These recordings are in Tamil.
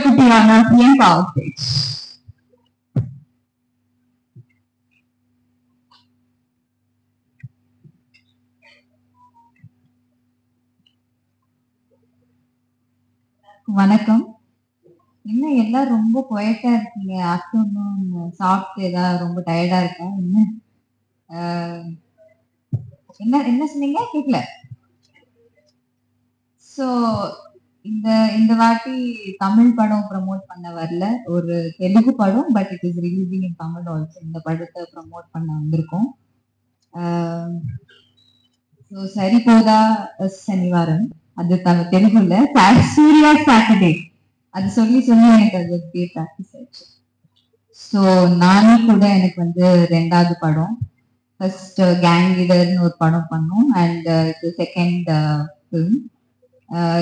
குட்டியான பிரியங்கா அவுட்பேஜ். வணக்கம். என்ன எல்லாம் ரொம்ப குவைட்டா இருக்கீங்க? ஆஃப்டர்நூன் சாப்பிட்டு ஏதாவது ரொம்ப டயர்டா இருக்கா என்ன? என்ன என்ன சொன்னீங்க? கேட்கல. ஸோ இந்த வாட்டி தமிழ் படம் ப்ரமோட் பண்ண வரல, ஒரு தெலுங்கு படம், but it is releasing in Tamil also. இந்த படத்தை ப்ரமோட் பண்ண வந்திருக்கோம். ஸோ சரிபோதா சனிவாரம், அது தெலுங்குல சூர்யா சாட்டர்டே, அது சொல்லி எனக்கு அது அப்படியே ப்ராக்டிஸ் ஆயிடுச்சு. ஸோ நானே கூட எனக்கு வந்து 2வது படம். ஃபர்ஸ்ட் கேங் லீடர்னு ஒரு படம் பண்ணோம், and second film.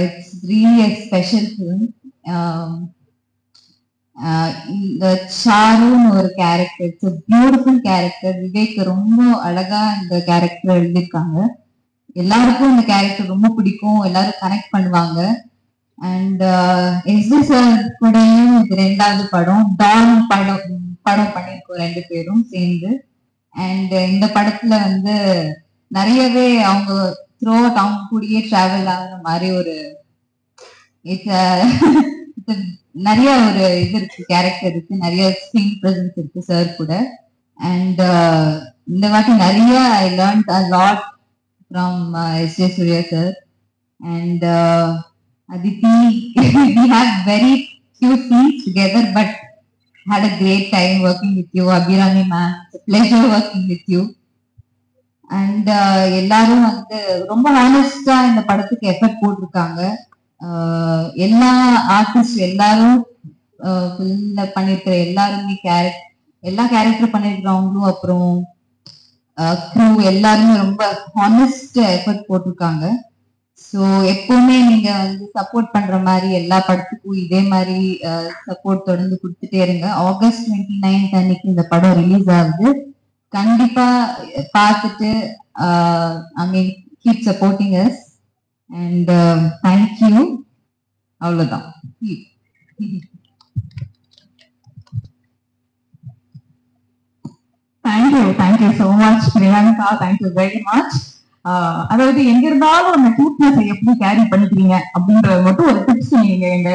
It's really a special film. இந்த சாருன்னு ஒரு character, it's beautiful character. Vivek ரொம்ப அழகா இந்த கேரக்டர் எழுதியிருக்காங்க. எல்லாருக்கும் இந்த கேரக்டர் ரொம்ப பிடிக்கும், எல்லாரும் கனெக்ட் பண்ணுவாங்க. அண்ட் எஸ்டி சார் கூடயும் இது 2வது படம். டான் படம் பண்ணியிருக்கோம் 2 பேரும் சேர்ந்து. அண்ட் இந்த படத்துல வந்து நிறையவே அவங்க த்ரூ அவுட் அவங்க கூடயே டிராவல் ஆகுற மாதிரி ஒரு நிறைய ஒரு இது இருக்கு, கேரக்டர் இருக்கு, நிறைய ஸ்கிரீன் பிரசன்ஸ் இருக்கு சார் கூட. அண்ட் இந்த வாட்டி நிறைய I learned a lot from S J. Suryah sir. And Aditi, we had very few scenes together, but had a great time working with you. Abhirami ma'am, it's a pleasure working with you. And எல்லாரும் வந்து ரொம்ப ஹானஸ்டா இந்த படத்துக்கு எஃபர்ட் போட்டிருக்காங்க. எல்லா ஆர்டிஸ்ட் எல்லாரும் ஃபிலிம்ல பண்ணிருக்கிற எல்லாருமே எல்லா கேரக்டர் பண்ணிருக்கிறவங்களும், அப்புறம் க்ரூ எல்லாருமே ரொம்ப ஹானஸ்ட் எஃபர்ட் போட்டிருக்காங்க. ஸோ எப்பவுமே நீங்க வந்து சப்போர்ட் பண்ற மாதிரி எல்லா படத்துக்கும் இதே மாதிரி சப்போர்ட் தொடர்ந்து கொடுத்துட்டே இருங்க. August 29 அன்னைக்கு இந்த படம் ரிலீஸ் ஆகுது. கண்டிப்பா பார்த்துட்டு I mean keep supporting us. And thank you. அவ்வளவுதான். Thank you so much Priyanka, thank you very much. அதாவது எங்க இருந்தாலும் அந்த கூட்னஸை எப்படி கேரி பண்ணிக்கிறீங்க அப்படின்றது மட்டும் ஒரு டிப்ஸ் நீங்க எங்க